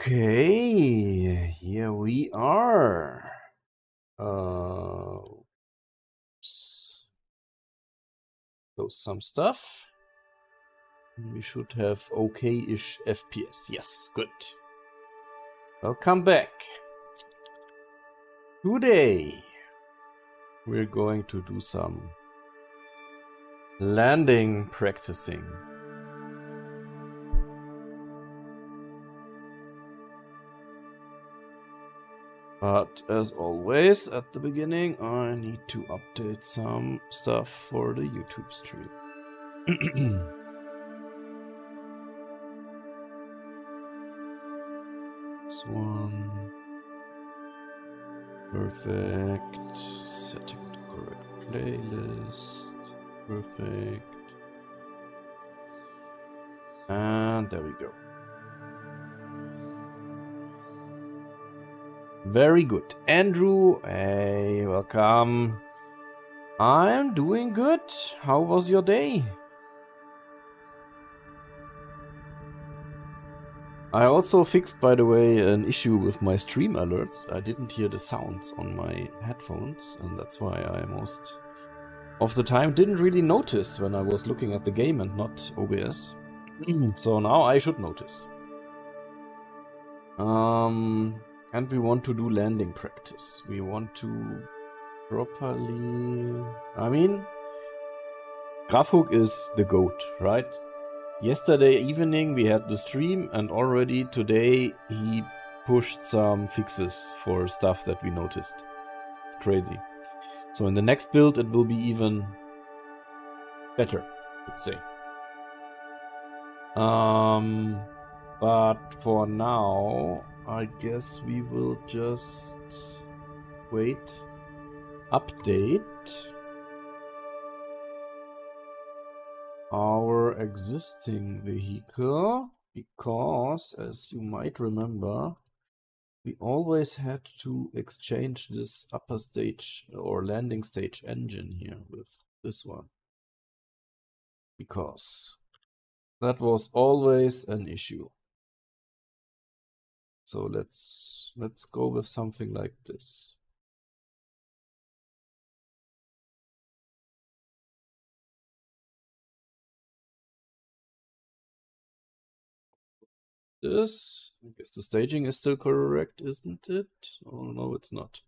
Okay, here we are. So some stuff. We should have okay-ish FPS. Yes, good. Welcome back. Today, we're going to do some landing practicing. But as always, at the beginning, I need to update some stuff for the YouTube stream. This one. Perfect. Setting the correct playlist. Perfect. And there we go. Very good. Andrew, hey, welcome. I'm doing good. How was your day? I also fixed, by the way, an issue with my stream alerts. I didn't hear the sounds on my headphones, and that's why I most of the time didn't really notice when I was looking at the game and not OBS. So now I should notice. And we want to do landing practice. We want to properly... I mean, Grafhook is the GOAT, right? Yesterday evening we had the stream, and already today he pushed some fixes for stuff that we noticed. It's crazy. So in the next build it will be even better, let's say. But for now, I guess we will just wait. Update our existing vehicle, because as you might remember, we always had to exchange this upper stage or landing stage engine here with this one, because that was always an issue. So let's go with something like this. This, I guess the staging is still correct, isn't it? Oh no, it's not.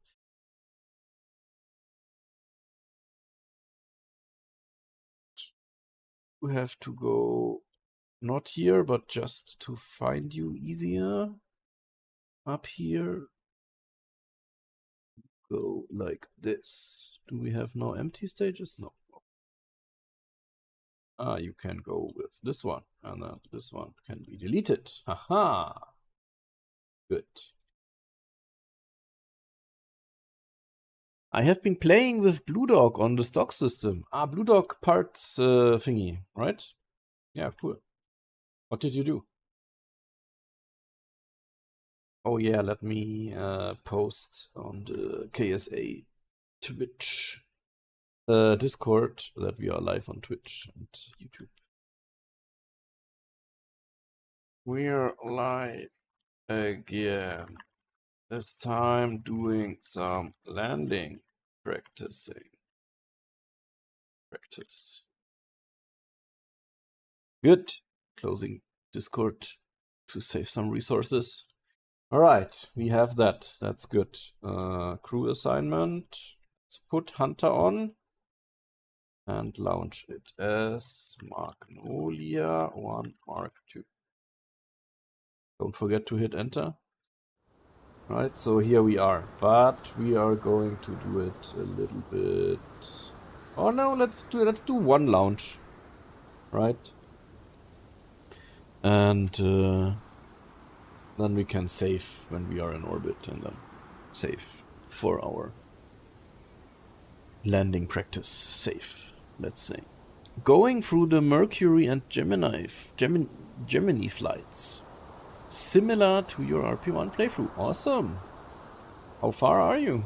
We have to go not here, but just to find you easier. Up here, go like this. Do we have no empty stages? No. Ah, you can go with this one, and then this one can be deleted. Haha. Good. I have been playing with BlueDog on the stock system. Ah, BlueDog parts thingy, right? Yeah, cool. What did you do? Oh yeah, let me post on the KSA Twitch Discord that we are live on Twitch and YouTube. We're live again. This time doing some landing practicing. Practice. Good. Closing Discord to save some resources. All right, we have that. That's good. Crew assignment. Let's put Hunter on and launch it as Magnolia 1 Mark II. Don't forget to hit enter. Right, so here we are, but we are going to do it a little bit. Oh no, let's do one launch, right? And then we can save when we are in orbit, and then save for our landing practice. Save, let's say. Going through the Mercury and Gemini flights. Similar to your RP1 playthrough. Awesome. How far are you?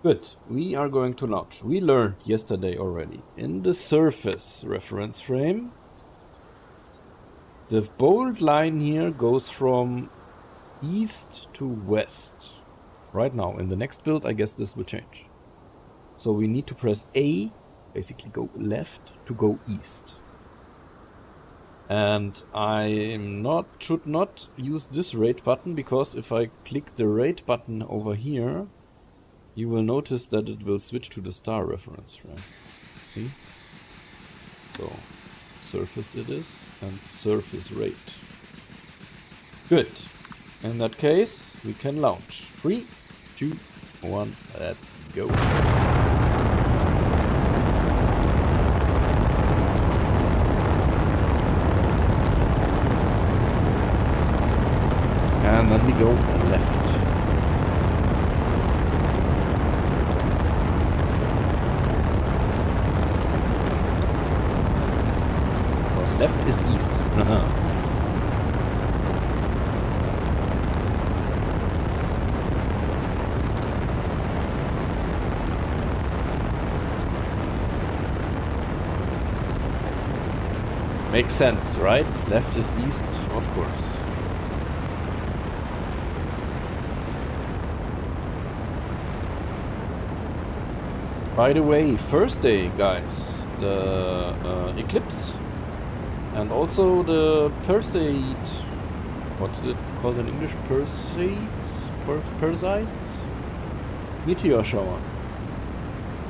Good. We are going to launch. We learned yesterday already in the surface reference frame The bold line here goes from east to west. Right now, in the next build, I guess this will change. So we need to press A, basically go left to go east. And I should not use this rate button, because if I click the rate button over here, you will notice that it will switch to the star reference, right? See? So, surface it is, and surface rate. Good. In that case, we can launch. 3, 2, 1, let's go. And then we go left. Because left is east. Makes sense, right? Left is east, of course. By the way, first day, guys, the eclipse and also the Perseid, what's it called in English? Perseids? Perseids? Meteor shower.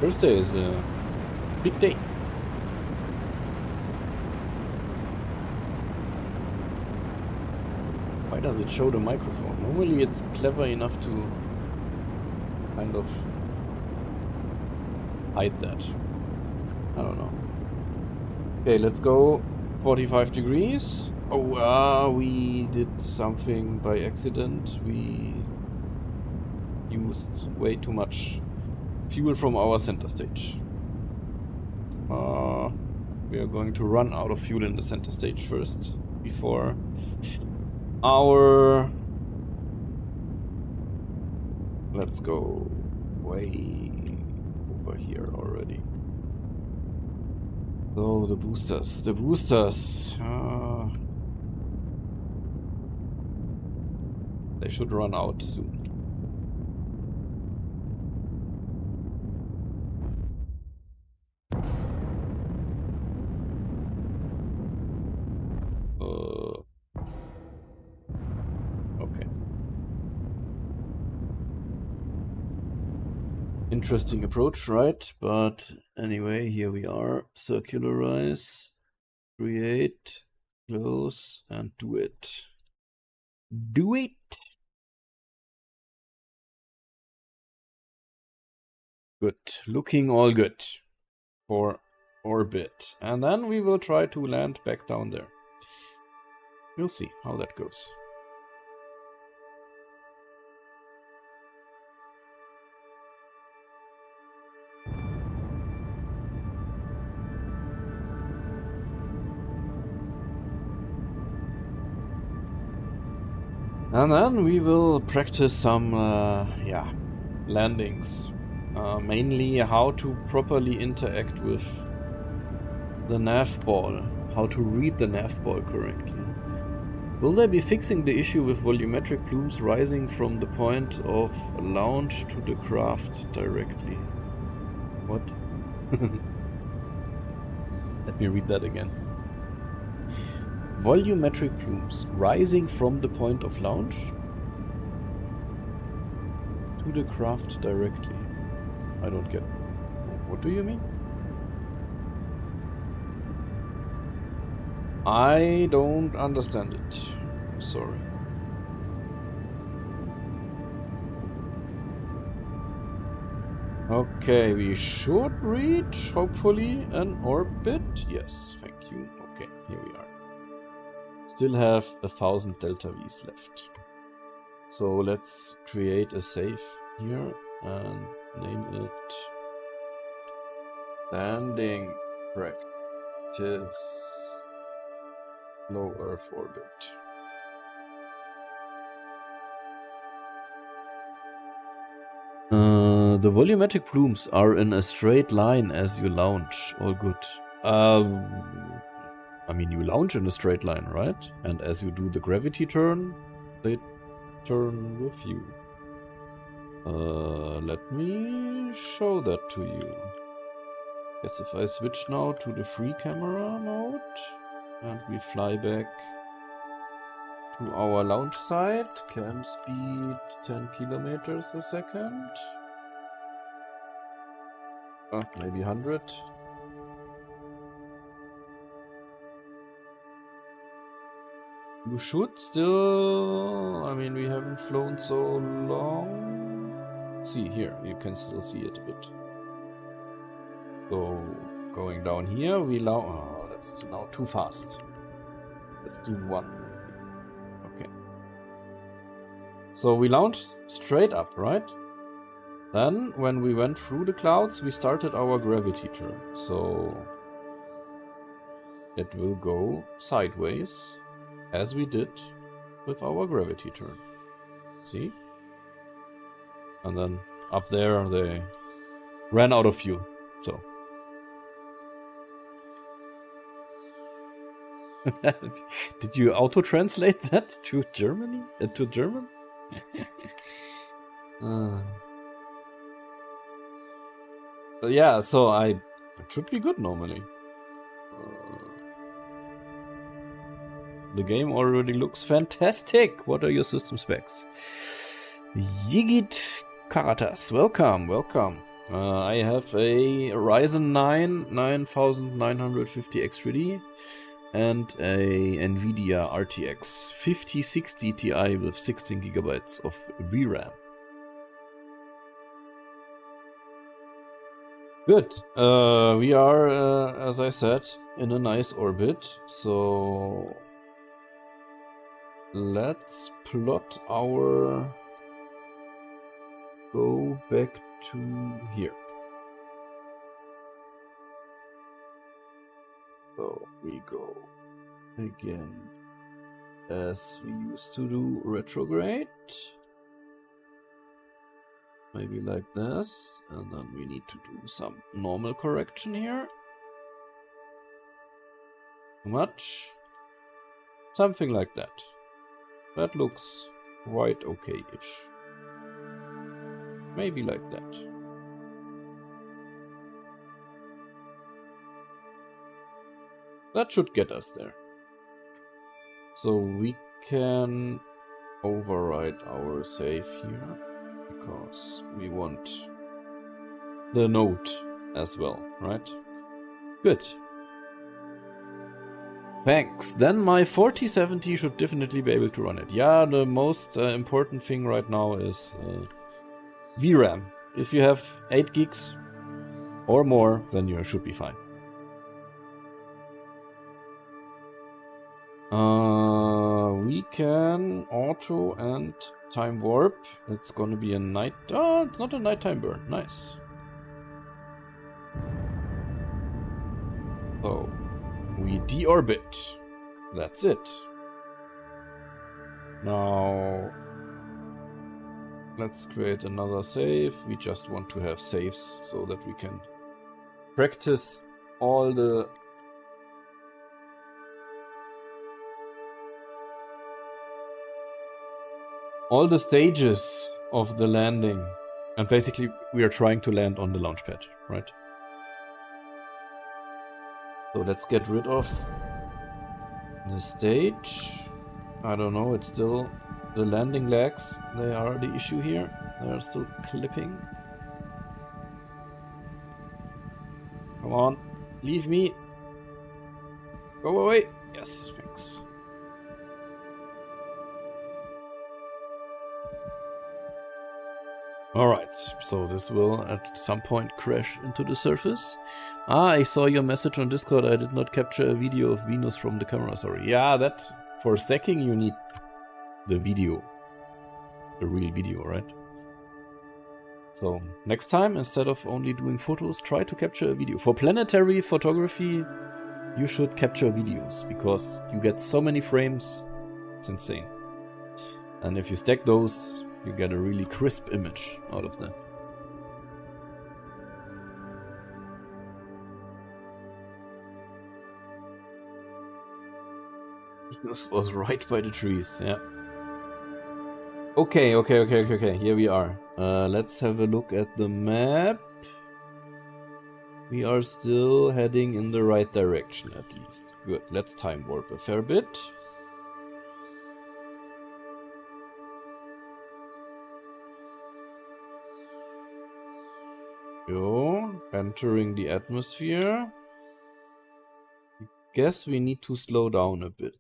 First day is a big day. Why does it show the microphone? Normally it's clever enough to kind of hide that. I don't know. Okay, let's go 45 degrees. Oh, we did something by accident. We used way too much fuel from our center stage. We are going to run out of fuel in the center stage first, before our... Let's go way over here already. So the boosters, they should run out soon. Okay. Interesting approach, right? But anyway, here we are. Circularize, create, close, and do it. Do it! Good. Looking all good for orbit. And then we will try to land back down there. We'll see how that goes. And then we will practice some, landings. Mainly how to properly interact with the nav ball. How to read the nav ball correctly. Will they be fixing the issue with volumetric plumes rising from the point of launch to the craft directly? What? Let me read that again. Volumetric plumes rising from the point of launch to the craft directly. I don't get. What do you mean? I don't understand it. Sorry. Okay, we should reach, hopefully, an orbit. Yes, thank you. Okay, here we are. Still have 1000 delta V's left. So let's create a save here and name it Landing Practice Low Earth Orbit. The volumetric plumes are in a straight line as you launch. All good. I mean, you launch in a straight line, right? And as you do the gravity turn, they turn with you. Let me show that to you. Guess if I switch now to the free camera mode and we fly back to our launch site, climb speed 10 kilometers a second. Maybe 100. You should still, I mean, we haven't flown so long. See here, you can still see it a bit. So going down here, we oh, that's now too fast. Let's do 1. Okay. So we launched straight up, right? Then when we went through the clouds, we started our gravity turn. So it will go sideways, as we did with our gravity turn. See? And then up there they ran out of fuel. So did you auto-translate that to Germany? To German? But yeah, so it should be good normally. The game already looks fantastic. What are your system specs? Yigit Karatas, welcome. I have a Ryzen 9 9950X3D and a Nvidia RTX 5060 Ti with 16 GB of VRAM. Good. We are, as I said, in a nice orbit. So let's plot our... Go back to here. So we go again as we used to do retrograde. Maybe like this, and then we need to do some normal correction here. Too much. Something like that. That looks quite okay-ish. Maybe like that. That should get us there. So we can override our save here, because we want the node as well, right? Good. Thanks. Then my 4070 should definitely be able to run it. Yeah, the most important thing right now is VRAM. If you have 8 gigs or more, then you should be fine. We can auto and time warp. It's gonna be a night... Oh, it's not a nighttime burn. Nice. So, we deorbit. That's it. Now, let's create another save. We just want to have saves so that we can practice all the stages of the landing. And basically, we are trying to land on the launch pad, right? So let's get rid of the stage. I don't know, it's still the landing legs. They are the issue here. They are still clipping. Come on, leave me. Go away. Yes, thanks. Alright, so this will at some point crash into the surface. Ah, I saw your message on Discord. I did not capture a video of Venus from the camera, sorry. Yeah, that, for stacking you need the video. The real video, right? So, next time, instead of only doing photos, try to capture a video. For planetary photography, you should capture videos, because you get so many frames, it's insane. And if you stack those, you get a really crisp image out of that. This was right by the trees, yeah. Okay. Here we are. Let's have a look at the map. We are still heading in the right direction, at least. Good. Let's time warp a fair bit. Go. Entering the atmosphere. Guess we need to slow down a bit.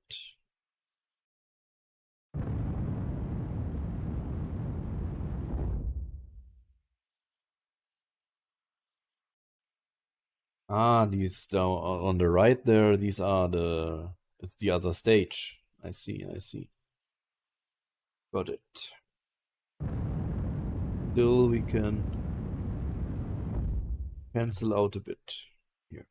Ah, these down on the right there, these are it's the other stage. I see. Got it. Still we can cancel out a bit here.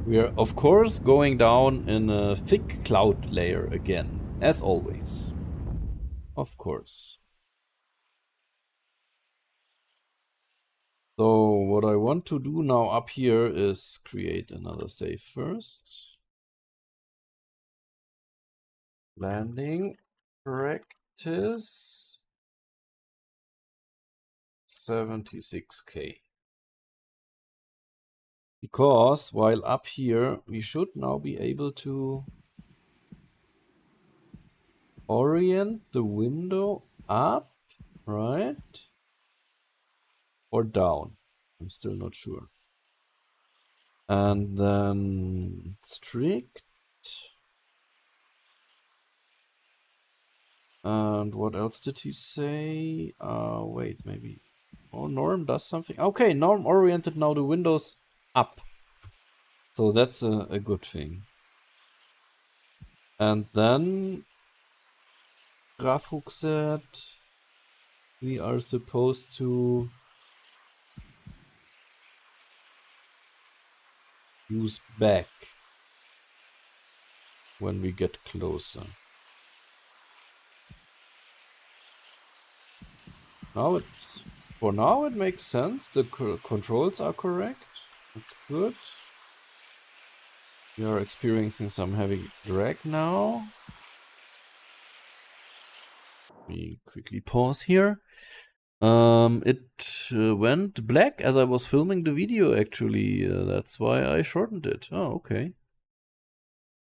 We are, of course, going down in a thick cloud layer again, as always. Of course. So what I want to do now up here is create another save first. Landing practice 76k. Because while up here, we should now be able to orient the window up, right? Or down. I'm still not sure. And then strict. And what else did he say? Wait, maybe. Oh, norm does something. Okay, norm oriented now the windows up. So that's a good thing. And then Grafuk said we are supposed to use back when we get closer. Now for now it makes sense. The controls are correct. It's good. We are experiencing some heavy drag now. We quickly pause here. It went black as I was filming the video, actually. That's why I shortened it. Oh, okay.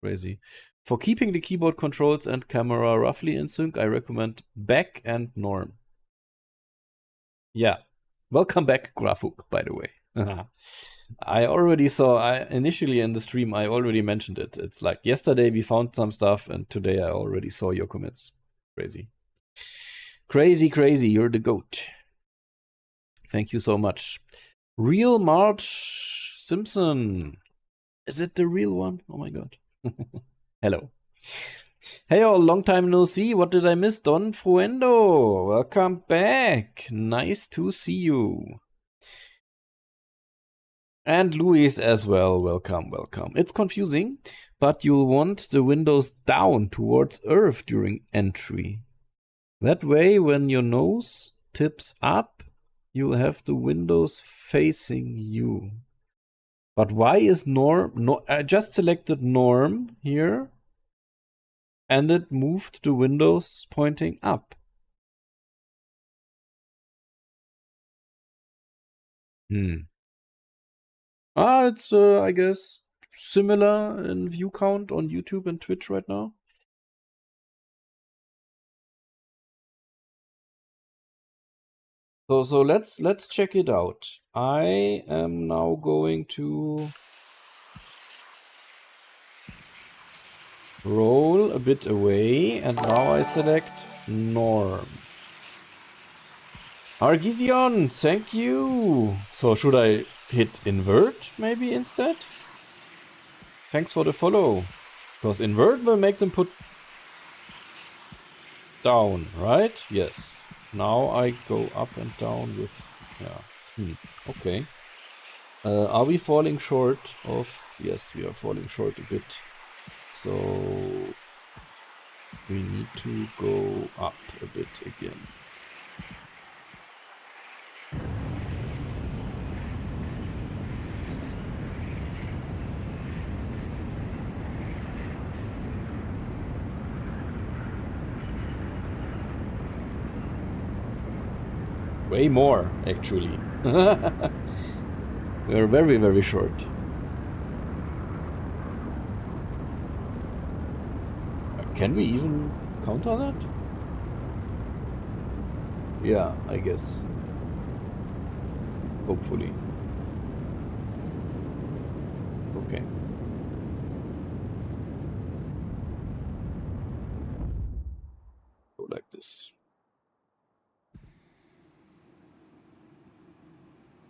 Crazy. For keeping the keyboard controls and camera roughly in sync, I recommend back and norm. Yeah. Welcome back, Grafuk, by the way. I already saw, initially in the stream, I already mentioned it. It's like yesterday we found some stuff and today I already saw your commits. Crazy. Crazy. You're the GOAT. Thank you so much. Real March Simpson. Is it the real one? Oh my god. Hello. Hey all, long time no see. What did I miss? Don Fruendo. Welcome back. Nice to see you. And Luis as well. Welcome. It's confusing, but you'll want the windows down towards Earth during entry. That way, when your nose tips up, you'll have the windows facing you. But why is norm? No, I just selected norm here, and it moved the windows pointing up. It's I guess similar in view count on YouTube and Twitch right now. So let's check it out. I am now going to roll a bit away, and now I select norm. Argision, thank you. So should I hit invert maybe instead? Thanks for the follow. Because invert will make them put down, right? Yes. Now I go up and down with, yeah. Okay. Are we falling short of? Yes, we are falling short a bit. So we need to go up a bit again. Way more, actually. We're very, very short. Can we even counter that? Yeah, I guess. Hopefully. Okay. Go like this.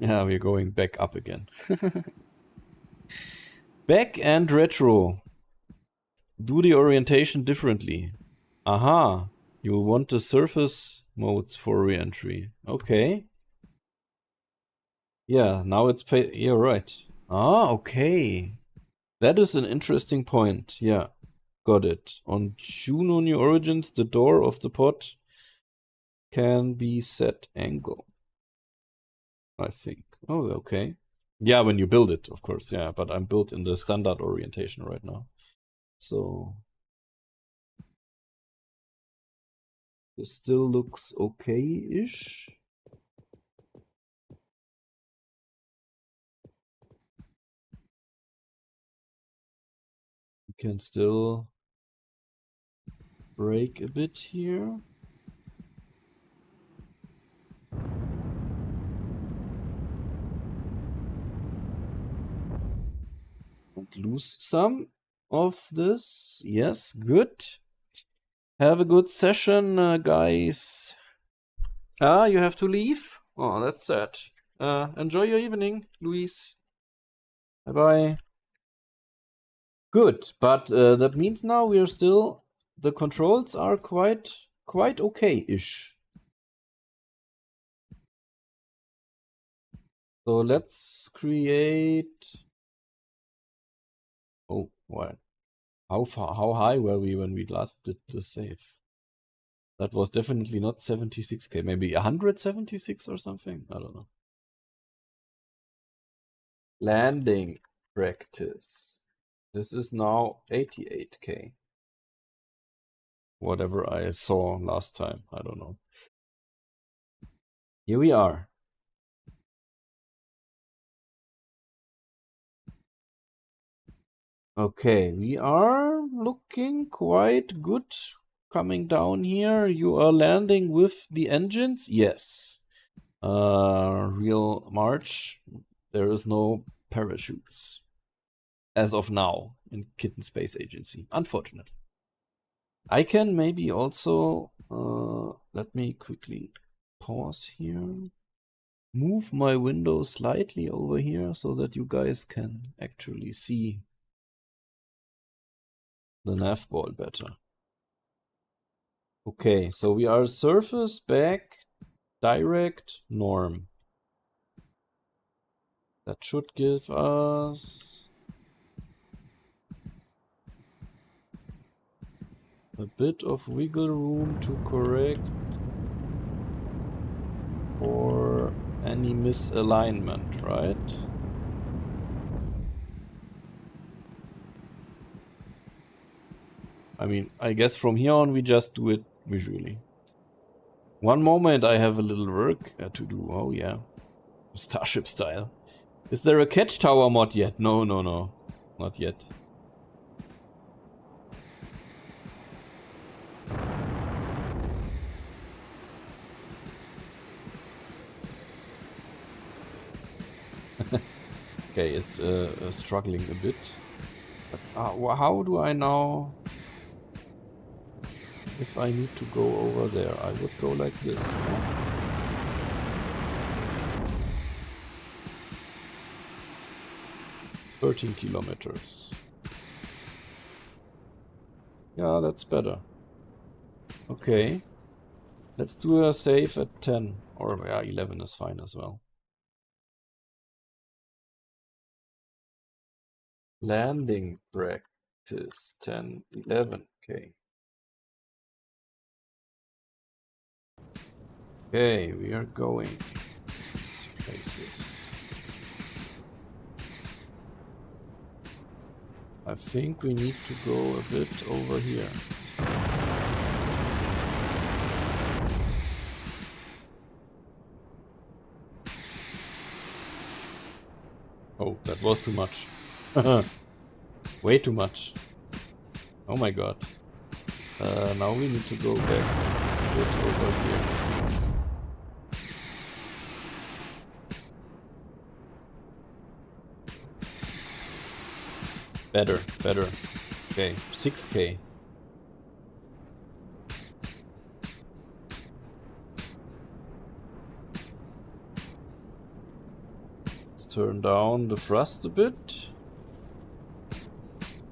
Yeah, we're going back up again. Back and retro. Do the orientation differently. Aha. You'll want the surface modes for re-entry. Okay. Yeah, now it's you're right. Ah, okay. That is an interesting point. Yeah, got it. On Juno New Origins, the door of the pod can be set angle, I think. Oh, okay. Yeah, when you build it, of course. Yeah, but I'm built in the standard orientation right now. So this still looks okay-ish. You can still break a bit here. And lose some of this. Yes, good. Have a good session, guys. Ah, you have to leave? Oh, that's sad. Enjoy your evening, Luis. Bye-bye. Good, but that means now we are still... The controls are quite okay-ish. So let's create... Oh, what? How high were we when we last did the save? That was definitely not 76k, maybe 176 or something? I don't know. Landing practice. This is now 88k. Whatever I saw last time, I don't know. Here we are. Okay, we are looking quite good coming down here. You are landing with the engines? Yes. Real March. There is no parachutes as of now in Kitten Space Agency, unfortunately. I can maybe also, let me quickly pause here. Move my window slightly over here so that you guys can actually see the nav ball better. Okay, so we are surface, back, direct, norm. That should give us a bit of wiggle room to correct for any misalignment, right? I mean, I guess from here on we just do it visually. One moment, I have a little work to do. Oh yeah, Starship style. Is there a catch tower mod yet? No, not yet. Okay, it's struggling a bit. But, how do I now... If I need to go over there, I would go like this. 13 kilometers. Yeah, that's better. Okay. Let's do a save at 10. Or yeah, 11 is fine as well. Landing practice 10, 11. Okay. Okay, we are going places. I think we need to go a bit over here. That was too much. Way too much. Oh my god. Now we need to go back a bit over here. Better, better. Okay, 6k. Let's turn down the thrust a bit.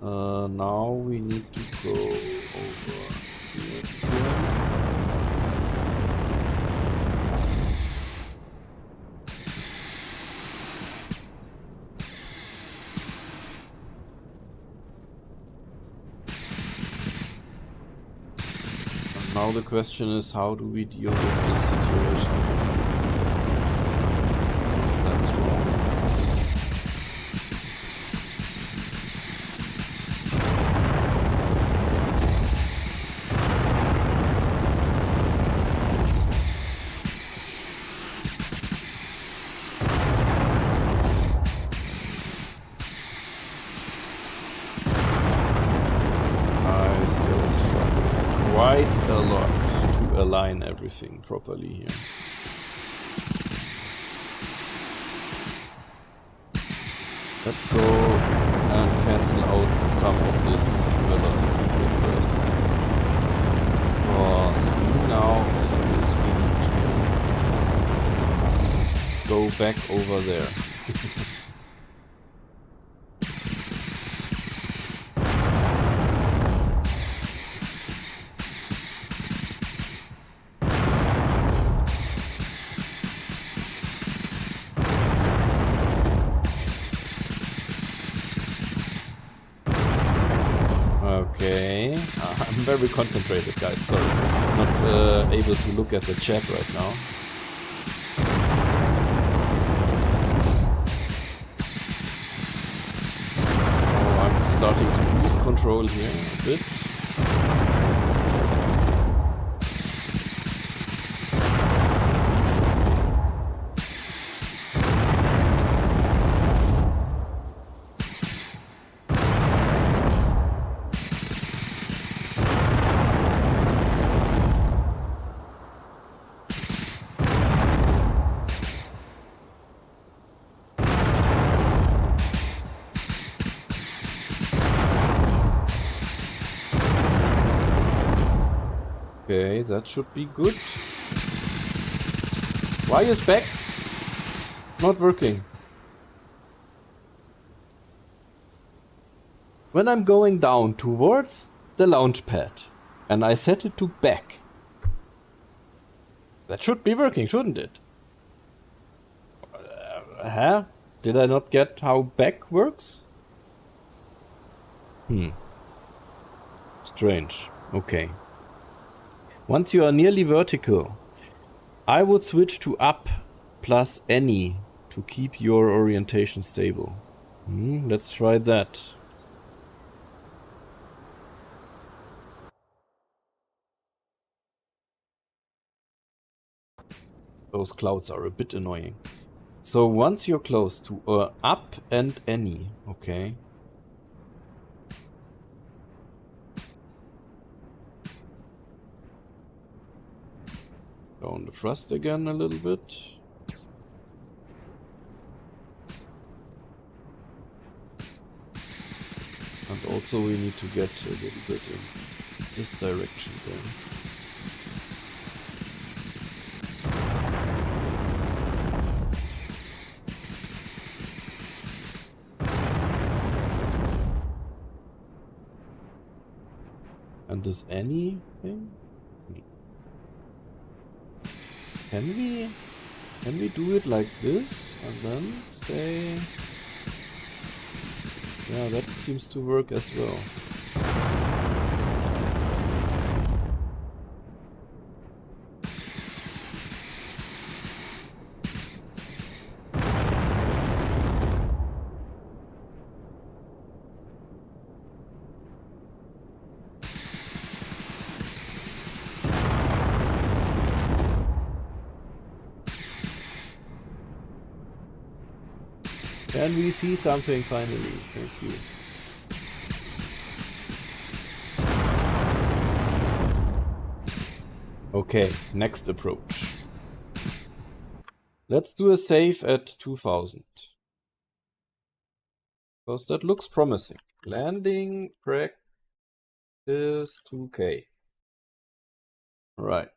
Now we need to go over here again. And now the question is, how do we deal with this situation? That's wrong. Quite a lot to align everything properly here. Let's go and cancel out some of this velocity here first. Because we now seriously need to go back over there. Okay, I'm very concentrated, guys. Sorry, not able to look at the chat right now. Oh, I'm starting to lose control here a bit. Okay, that should be good. Why is back not working? When I'm going down towards the launch pad and I set it to back, that should be working, shouldn't it? Huh? Did I not get how back works? Strange. Okay. Once you are nearly vertical, I would switch to up plus any to keep your orientation stable. Let's try that. Those clouds are a bit annoying. So once you're close to up and any, okay. Down the thrust again a little bit. And also we need to get a little bit in this direction there. And this anything? Can we do it like this and then say, yeah, that seems to work as well. And we see something finally. Thank you. Okay, next approach. Let's do a save at 2000. Because that looks promising. Landing practice 2K. Right.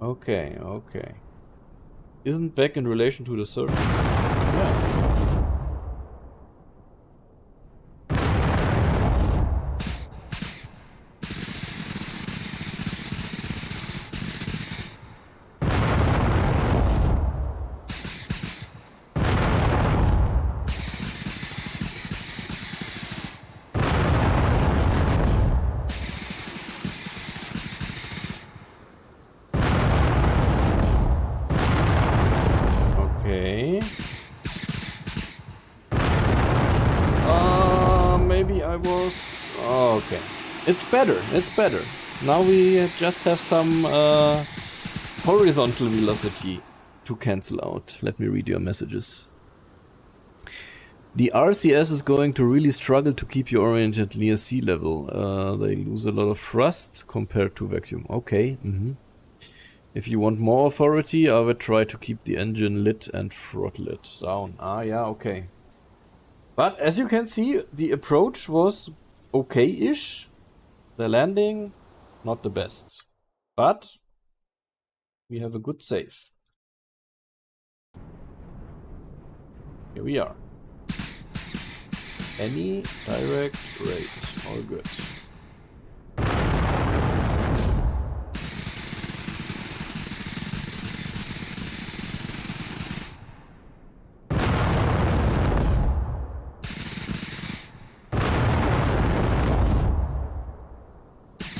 Okay, okay. Isn't back in relation to the surface? Yeah. Okay. Maybe I was... Oh, okay. It's better, it's better. Now we just have some horizontal velocity to cancel out. Let me read your messages. The RCS is going to really struggle to keep you oriented near sea level. They lose a lot of thrust compared to vacuum. Okay. If you want more authority, I would try to keep the engine lit and throttle it down. Ah, yeah, okay. But as you can see, the approach was okay-ish. The landing, not the best. But we have a good save. Here we are. Any direct rate, all good.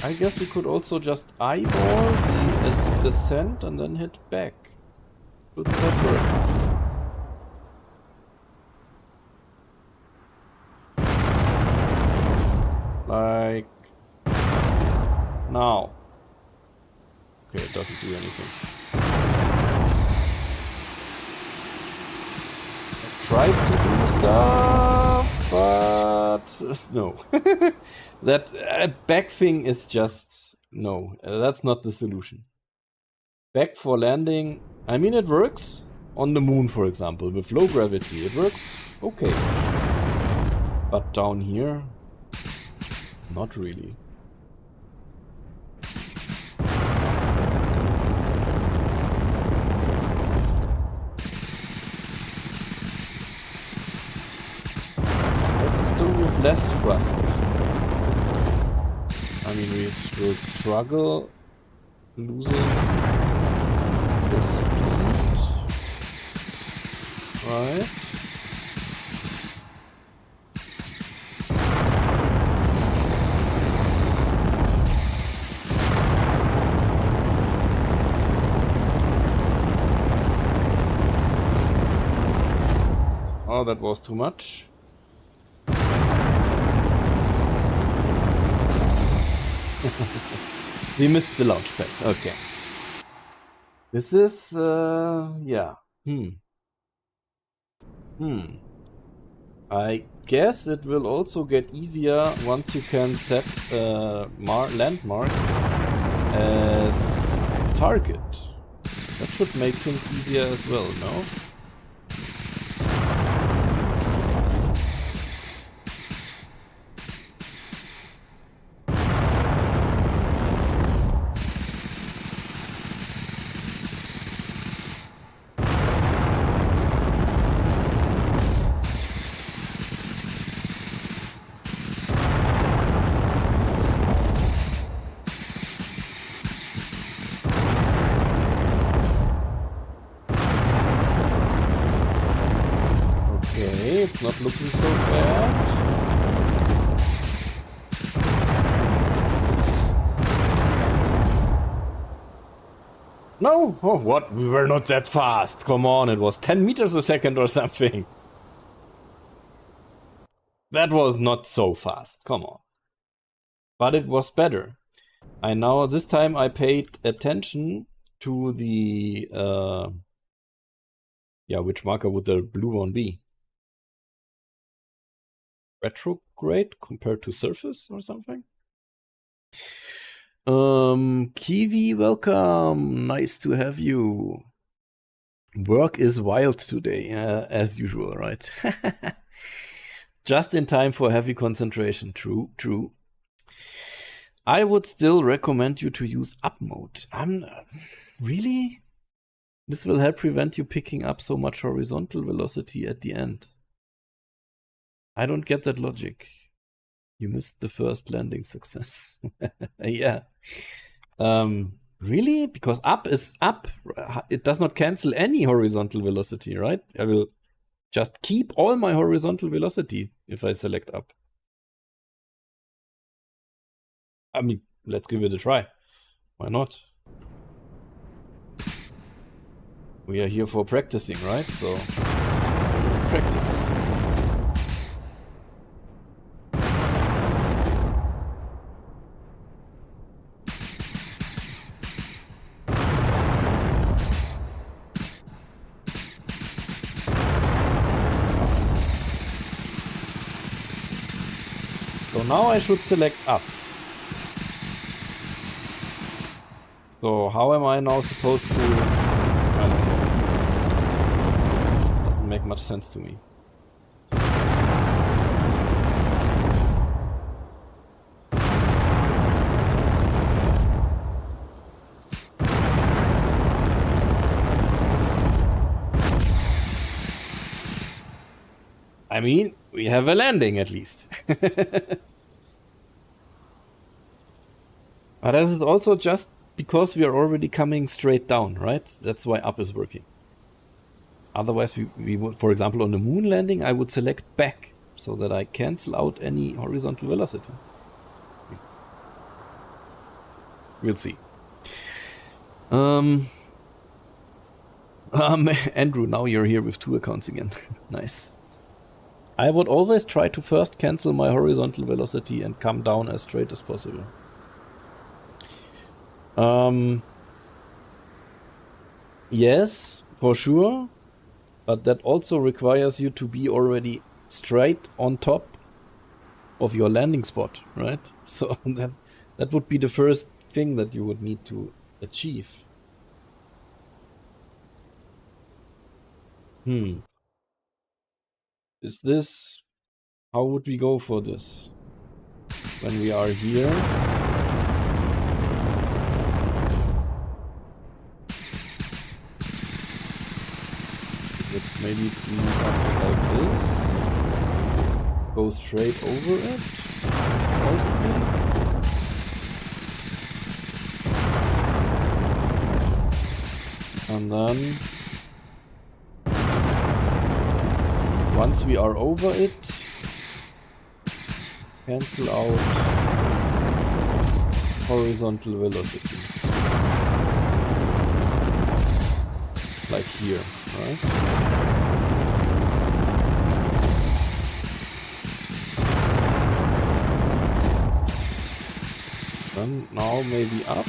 I guess we could also just eyeball the descent and then hit back. Wouldn't that work? Like now. Okay, it doesn't do anything. It tries to do stuff, but no. That back thing is just no. That's not the solution. Back for landing. I mean, it works on the moon, for example, with low gravity. It works okay. But down here, not really. Let's do with less thrust. I mean, we will struggle losing the speed, right? Oh, that was too much. We missed the launch pad. Okay. This is, yeah. I guess it will also get easier once you can set a landmark as target. That should make things easier as well, no? It's not looking so bad. No! Oh, what? We were not that fast. Come on, it was 10 meters a second or something. That was not so fast. Come on. But it was better. I now, this time I paid attention to the, yeah, which marker would the blue one be? Retrograde compared to surface or something? Kiwi, welcome. Nice to have you. Work is wild today, as usual, right? Just in time for heavy concentration. True, true. I would still recommend you to use up mode. Really? This will help prevent you picking up so much horizontal velocity at the end. I don't get that logic. You missed the first landing success. Yeah. Really? Because up is up. It does not cancel any horizontal velocity, right? I will just keep all my horizontal velocity if I select up. I mean, let's give it a try. Why not? We are here for practicing, right? So, practice. So now I should select up. So how am I now supposed to... I don't know. Doesn't make much sense to me. I mean, we have a landing at least. But this is also just because we are already coming straight down, right? That's why up is working. Otherwise, we would, for example, on the moon landing, I would select back so that I cancel out any horizontal velocity. We'll see. Andrew, now you're here with 2 accounts again. Nice. I would always try to first cancel my horizontal velocity and come down as straight as possible. Yes, for sure. But that also requires you to be already straight on top of your landing spot, right? So that would be the first thing that you would need to achieve. Is this... How would we go for this? When we are here... Maybe do something like this. Go straight over it. Mostly. And then once we are over it, cancel out horizontal velocity. Like here, right? Then now maybe up.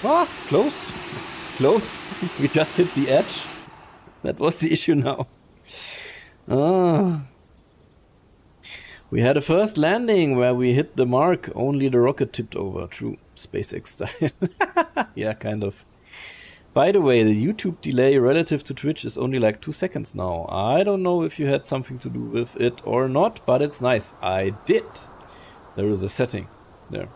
Ah, close. Close. We just hit the edge. That was the issue now. Ah. We had a first landing where we hit the mark, only the rocket tipped over. True, SpaceX style. Yeah, kind of. By the way, the YouTube delay relative to Twitch is only like 2 seconds now. I don't know if you had something to do with it or not, but it's nice. I did. There is a setting there.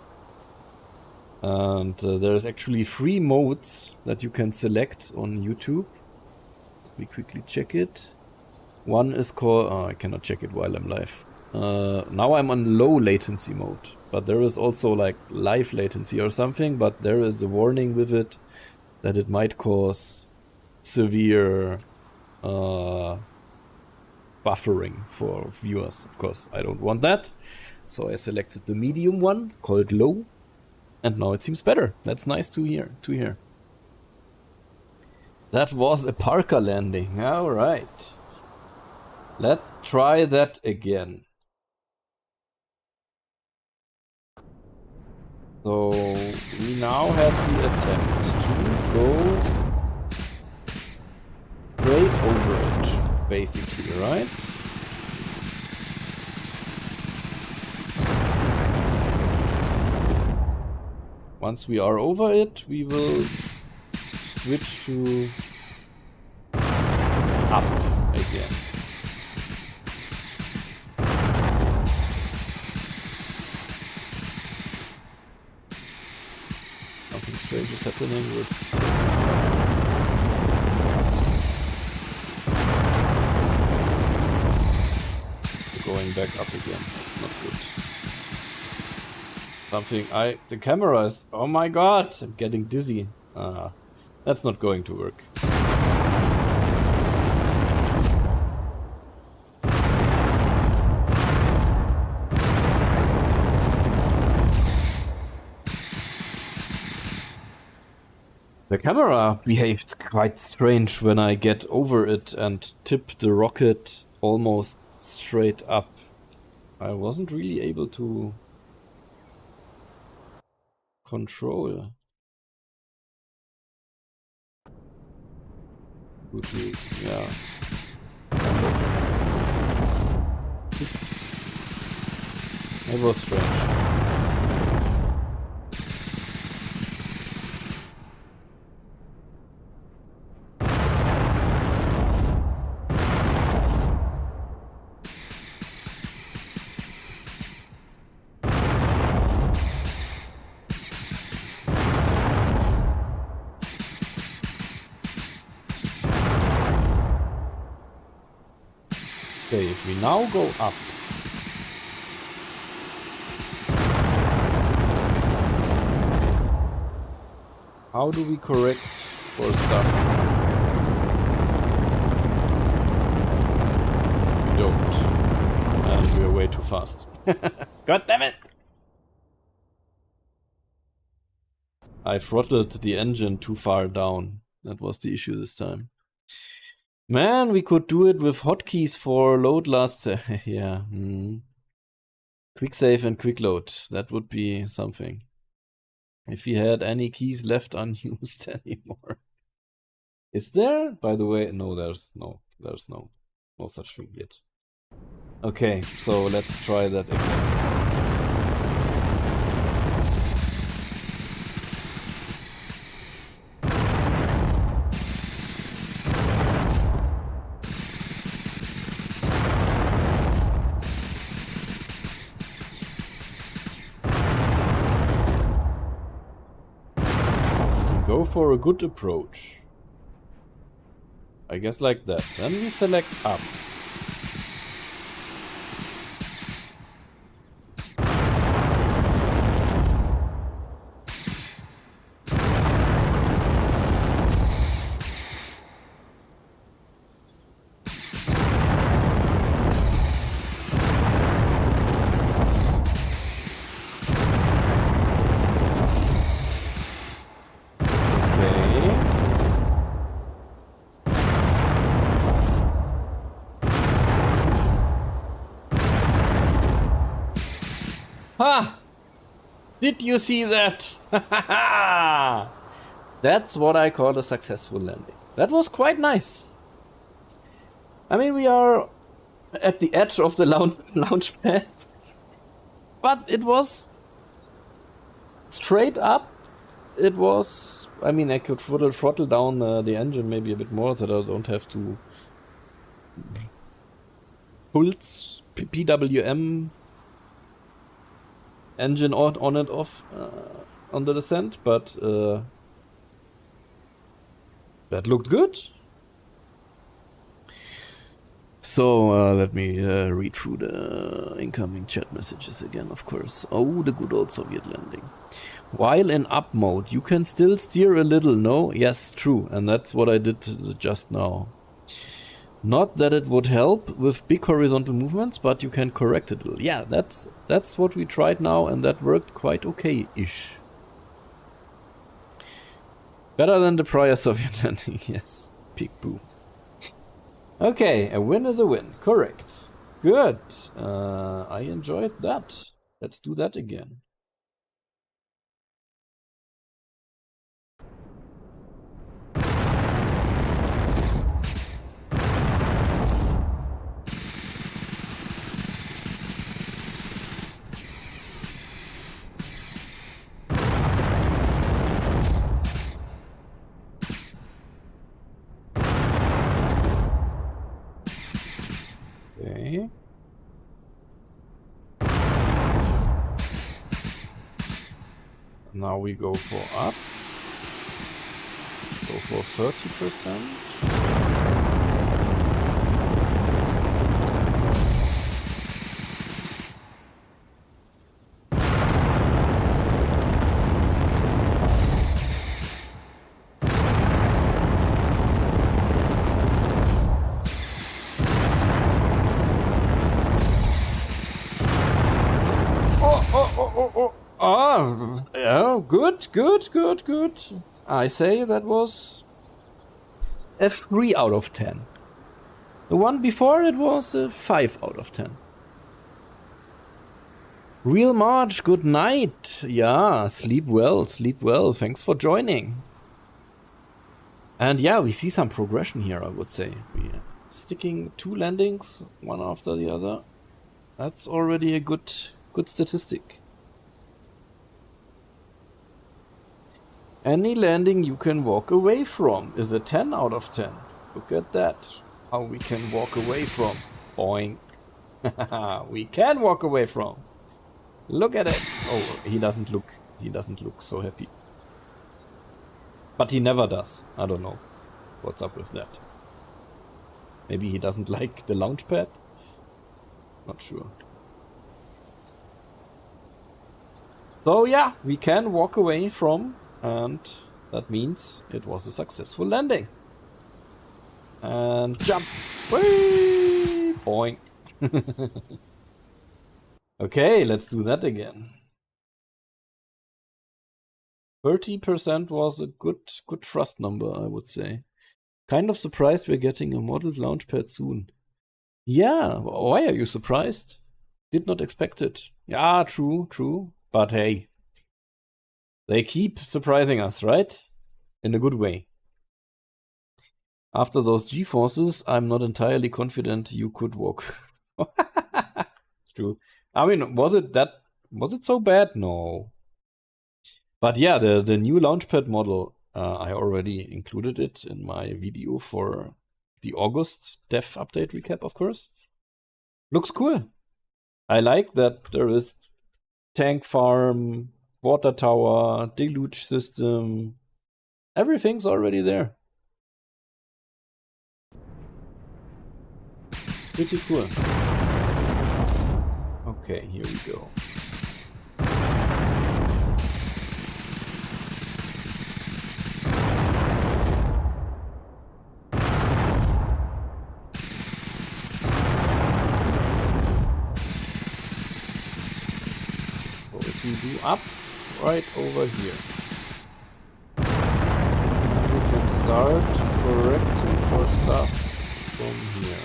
And there's actually 3 modes that you can select on YouTube. We quickly check it. One is called... Oh, I cannot check it while I'm live. Now I'm on low latency mode. But there is also like live latency or something. But there is a warning with it that it might cause severe buffering for viewers. Of course, I don't want that. So I selected the medium one, called low. And now it seems better. That's nice to hear. That was a Parker landing. All right. Let's try that again. So we now had the attempt to go straight over it, basically, right? Once we are over it, we will switch to up again. Something strange is happening with... We're going back up again. That's not good. The camera is... Oh my god! I'm getting dizzy. That's not going to work. The camera behaved quite strange when I get over it and tip the rocket almost straight up. I wasn't really able to control. Yeah. Kind of. It was strange. Okay, if we now go up, how do we correct for stuff? We don't. And we're way too fast. God damn it! I throttled the engine too far down. That was the issue this time. Man, we could do it with hotkeys for load last... yeah. Quick save and quick load. That would be something. If he had any keys left unused anymore. Is there? By the way, no, there's no such thing yet. Okay, so let's try that again. Go for a good approach. I guess like that. Then we select up. Ha! Did you see that? That's what I call a successful landing. That was quite nice. I mean, we are at the edge of the launch pad. But it was straight up. It was... I mean, I could throttle down the engine maybe a bit more so that I don't have to... pulse PWM... engine on and off on the descent, but that looked good. So let me read through the incoming chat messages again, of course. Oh, the good old Soviet landing. While in up mode, you can still steer a little, no? Yes, true, and that's what I did just now. Not that it would help with big horizontal movements, but you can correct it. Yeah, that's what we tried now, and that worked quite okay-ish. Better than the prior Soviet landing, yes. Big boom. Okay, a win is a win. Correct. Good. I enjoyed that. Let's do that again. Okay. Now we go for up. Go for 30%. Oh, yeah, good. I say that was a 3 out of 10. The one before it was a 5 out of 10. Real March, good night. Yeah, sleep well. Thanks for joining. And yeah, we see some progression here, I would say. We are sticking 2 landings, one after the other. That's already a good statistic. Any landing you can walk away from is a 10 out of 10. Look at that. How we can walk away from. Boing. We can walk away from. Look at it. Oh, he doesn't look so happy. But he never does. I don't know what's up with that. Maybe he doesn't like the launch pad? Not sure. So yeah, we can walk away from, and that means it was a successful landing. And jump. Whee! Boing. Okay, let's do that again. 30% was a good thrust number, I would say. Kind of surprised we're getting a modeled launchpad soon. Yeah, why are you surprised? Did not expect it. Yeah, true. But hey, they keep surprising us, right? In a good way. After those G-forces, I'm not entirely confident you could walk. True. I mean, was it so bad? No. But yeah, the new launchpad model, I already included it in my video for the August dev update recap, of course. Looks cool. I like that there is tank farm, water tower, deluge system. Everything's already there. Pretty cool. Okay, here we go. So if we do up, right over here, we can start correcting for stuff from here.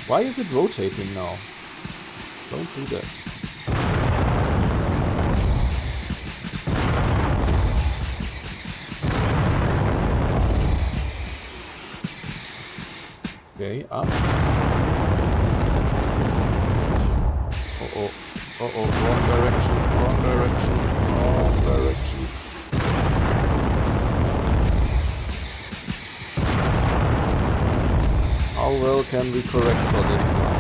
Why is it rotating now? Don't do that. Yes. Okay, up. Wrong direction. How well can we correct for this now?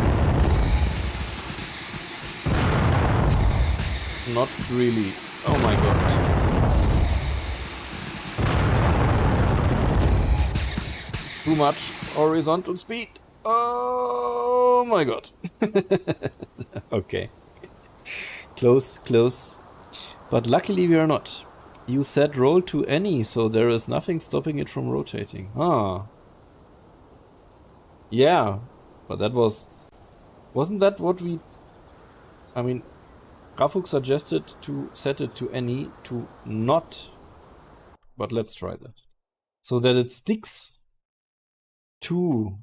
Not really. Oh my god. Too much horizontal speed. Oh my god. Okay. Close. But luckily we are not. You said roll to any, so there is nothing stopping it from rotating. Ah. Yeah, but that wasn't that what we... I mean, Rafuk suggested to set it to any to not... But let's try that. So that it sticks to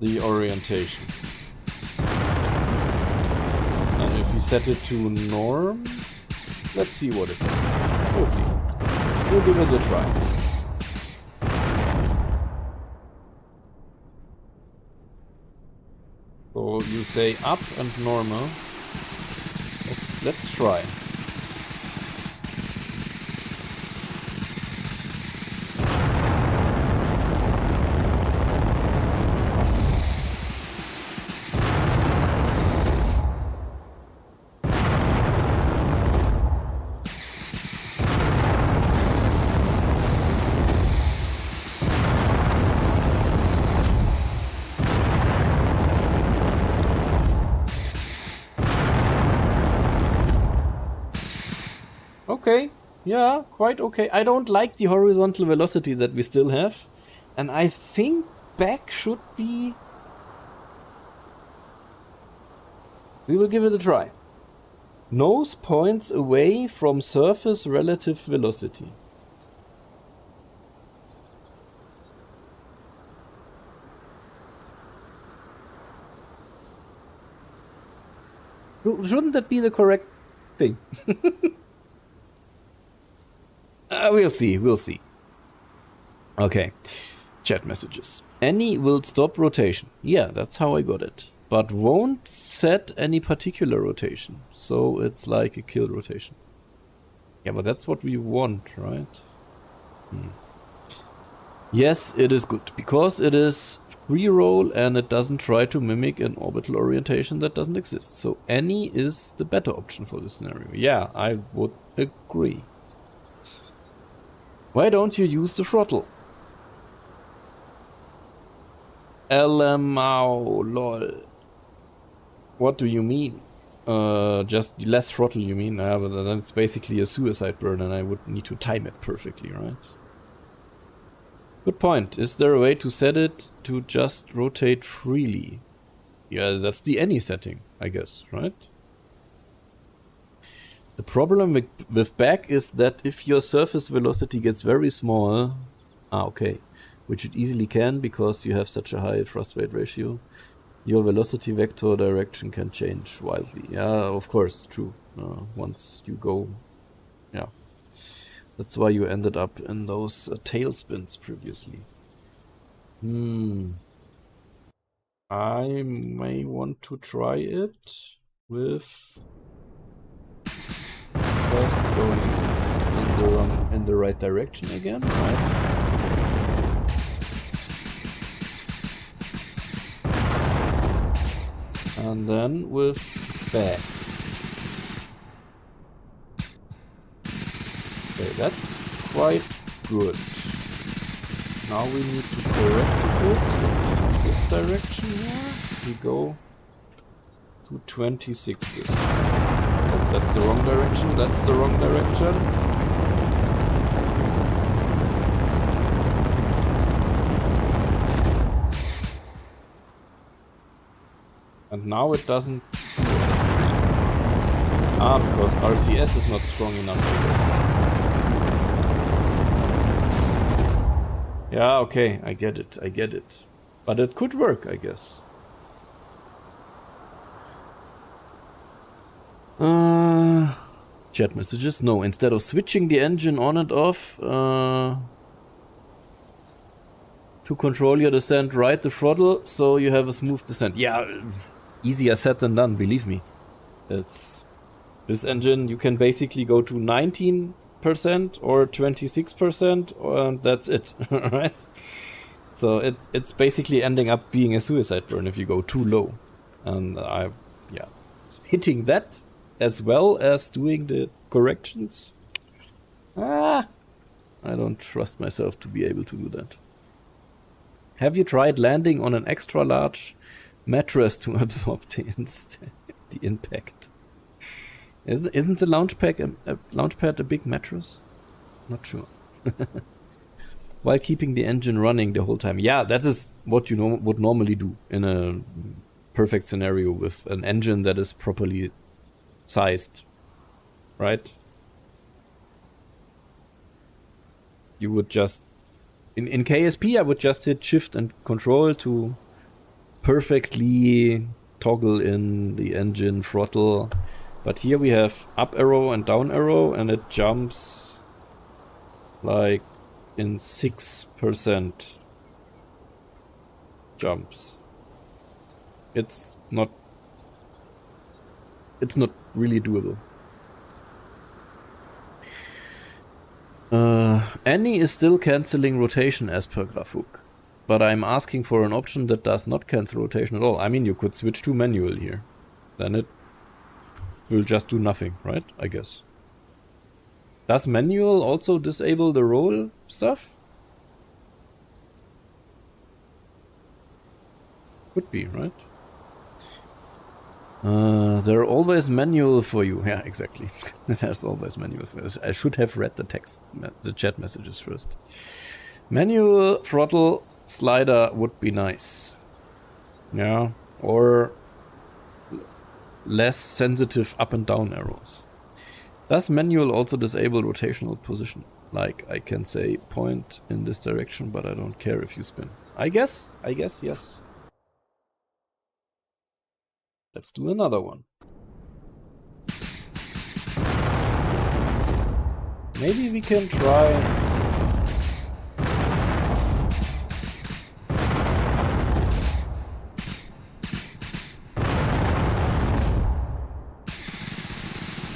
the orientation. And if we set it to norm, let's see what it is. We'll see. We'll give it a try. So you say up and normal. Let's try. Okay, yeah, quite okay. I don't like the horizontal velocity that we still have. And I think back should be... We will give it a try. Nose points away from surface relative velocity. Shouldn't that be the correct thing? We'll see, we'll see. Okay, chat messages. Any will stop rotation. Yeah, that's how I got it. But won't set any particular rotation. So it's like a kill rotation. Yeah, but that's what we want, right? Yes, it is good. Because it is free roll and it doesn't try to mimic an orbital orientation that doesn't exist. So any is the better option for this scenario. Yeah, I would agree. Why don't you use the throttle? LMAO, lol. What do you mean? Just less throttle, you mean? But then it's basically a suicide burn and I would need to time it perfectly, right? Good point. Is there a way to set it to just rotate freely? Yeah, that's the any setting, I guess, right? The problem with back is that if your surface velocity gets very small... okay. Which it easily can because you have such a high thrust weight ratio. Your velocity vector direction can change wildly. Yeah, of course, true. Once you go... Yeah. That's why you ended up in those tail spins previously. I may want to try it with... First going in the right direction again, right? And then with back. Okay, that's quite good. Now we need to correct a bit in this direction here. We go to 26 this time. Oh, that's the wrong direction, that's the wrong direction. And now it doesn't do anything. Because RCS is not strong enough for this. Yeah, okay, I get it. But it could work, I guess. Chat messages? No, instead of switching the engine on and off to control your descent, right the throttle so you have a smooth descent. Yeah, easier said than done, believe me. It's this engine, you can basically go to 19% or 26% and that's it, right? So it's basically ending up being a suicide burn if you go too low. And hitting that as well as doing the corrections. I don't trust myself to be able to do that. Have you tried landing on an extra large mattress to absorb the impact? Isn't the launch pad a big mattress? Not sure. while keeping the engine running the whole time. Yeah, that is what you would normally do in a perfect scenario with an engine that is properly sized, right? You would just, in KSP, I would just hit Shift and Control to perfectly toggle in the engine throttle. But here we have up arrow and down arrow, and it jumps like in 6% jumps. It's not really doable. Annie is still cancelling rotation as per Grafuk, but I'm asking for an option that does not cancel rotation at all. I mean, you could switch to manual here. Then it will just do nothing, right? I guess. Does manual also disable the roll stuff? Could be, right? They're always manual for you. Yeah, exactly. There's always manual for us. I should have read the chat messages first. Manual throttle slider would be nice. Yeah, or less sensitive up and down arrows. Does manual also disable rotational position? Like, I can say point in this direction, but I don't care if you spin. I guess yes. Let's do another one. Maybe we can try...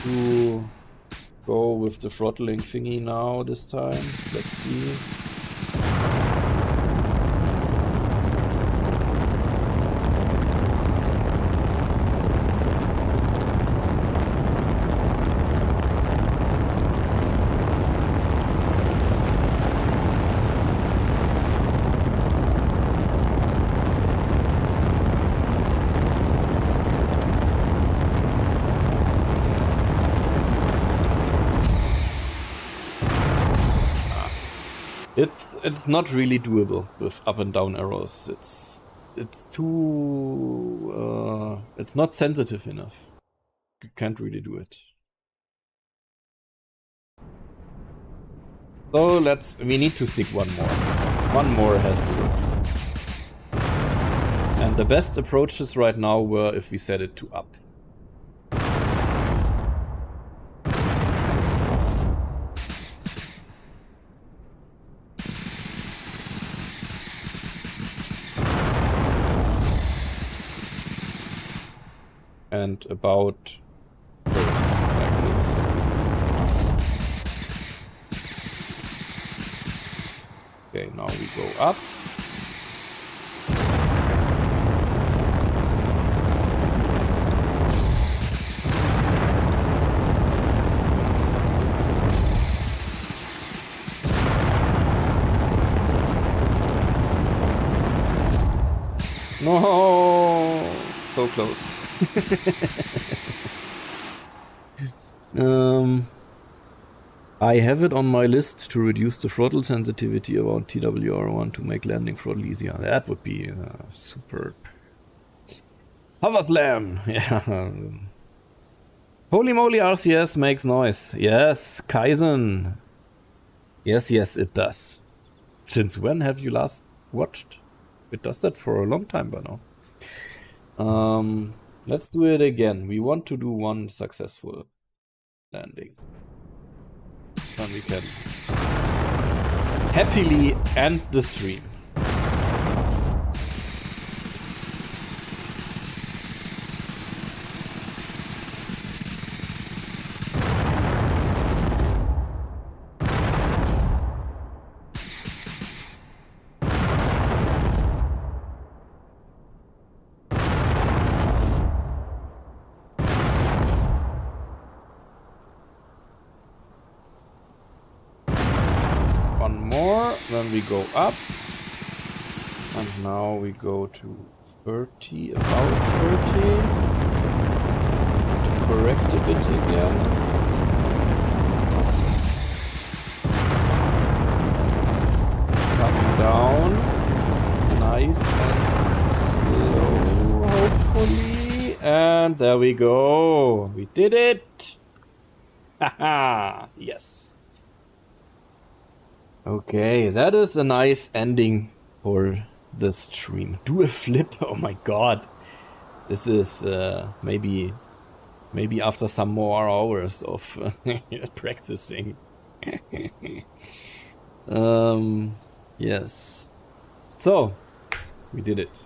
to go with the throttling thingy now this time. Let's see. It's not really doable with up and down arrows. It's too... it's not sensitive enough. You can't really do it. So we need to stick one more. One more has to work. And the best approaches right now were if we set it to up. And about like this. Okay, now we go up. No, so close. I have it on my list to reduce the throttle sensitivity around TWR1 to make landing throttle easier. That would be superb. Hover slam! Yeah. Holy moly, RCS makes noise. Yes, Kaizen. Yes, it does. Since when have you last watched? It does that for a long time by now. Let's do it again. We want to do one successful landing. Then we can happily end the stream. Then we go up, and now we go to 30, about 30, to correct a bit again. down. Nice and slow, hopefully. And there we go. We did it. Haha, yes. Okay, that is a nice ending for the stream. Do a flip. Oh my god. This is maybe after some more hours of practicing. Yes. So, we did it.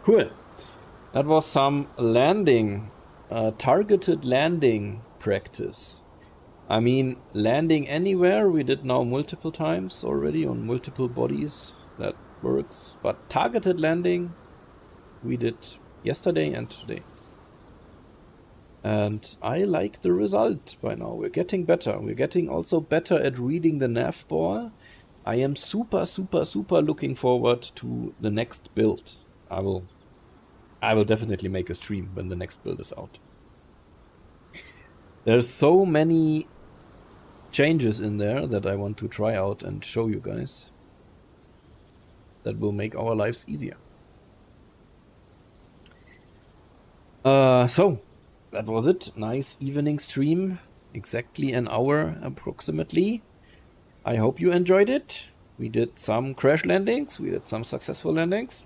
Cool. That was some landing, targeted landing practice. I mean, landing anywhere, we did now multiple times already on multiple bodies. That works. But targeted landing, we did yesterday and today. And I like the result by now. We're getting better. We're getting also better at reading the nav ball. I am super looking forward to the next build. I will definitely make a stream when the next build is out. There's so many changes in there that I want to try out and show you guys. That will make our lives easier. So, that was it. Nice evening stream. Exactly an hour approximately. I hope you enjoyed it. We did some crash landings. We did some successful landings.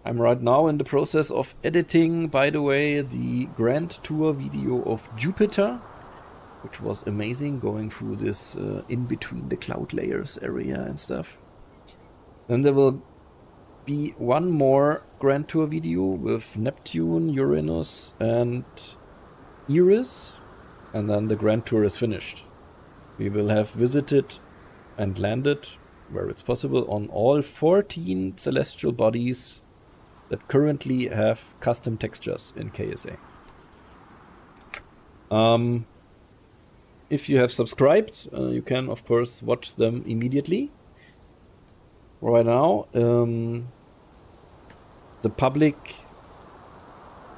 I'm right now in the process of editing, by the way, the Grand Tour video of Jupiter, which was amazing, going through this in between the cloud layers area and stuff. Then there will be one more Grand Tour video with Neptune, Uranus and Eris, and then the Grand Tour is finished. We will have visited and landed, where it's possible, on all 14 celestial bodies that currently have custom textures in KSA. If you have subscribed, you can of course watch them immediately. Right now, the public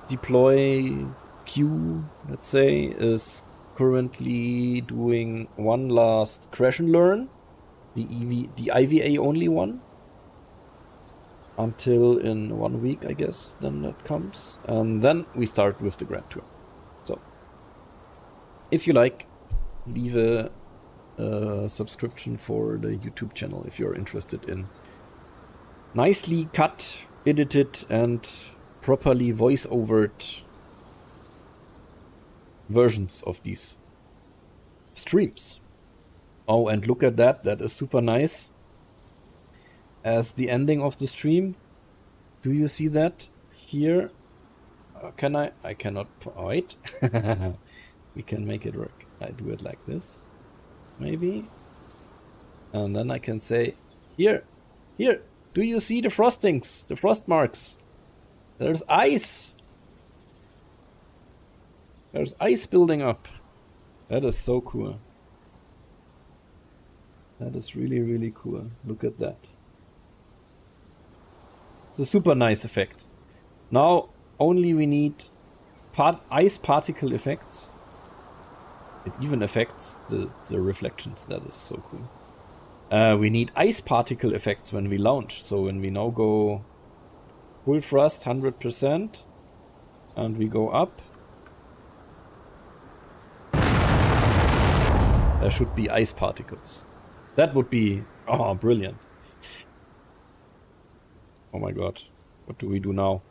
deploy queue, let's say, is currently doing one last crash and learn, the IVA only one, until in 1 week, I guess, then that comes. And then we start with the Grand Tour. So, if you like, leave a subscription for the YouTube channel if you're interested in nicely cut, edited, and properly voice-overed versions of these streams. Oh, and look at that. That is super nice. As the ending of the stream, do you see that here? Can I cannot, wait. We can make it work. I do it like this, maybe. And then I can say, here, do you see the frostings, the frost marks? There's ice. There's ice building up. That is so cool. That is really cool. Look at that. It's a super nice effect. Now only we need ice particle effects. It even affects the reflections. That is so cool. We need ice particle effects when we launch. So when we now go full thrust 100% and we go up, there should be ice particles. That would be, oh, brilliant. Oh my god. What do we do now?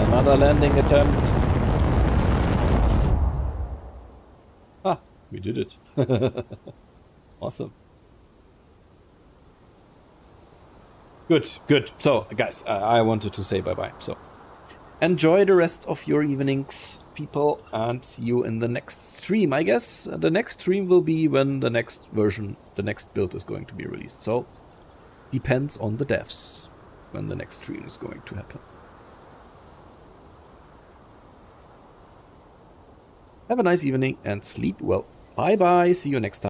Another landing attempt. Ah, we did it. Awesome. Good. So, guys, I wanted to say bye-bye. So, enjoy the rest of your evenings, people, and see you in the next stream. I guess the next stream will be when the next version, the next build is going to be released. So, depends on the devs when the next stream is going to happen. Have a nice evening and sleep well. Bye-bye. See you next time.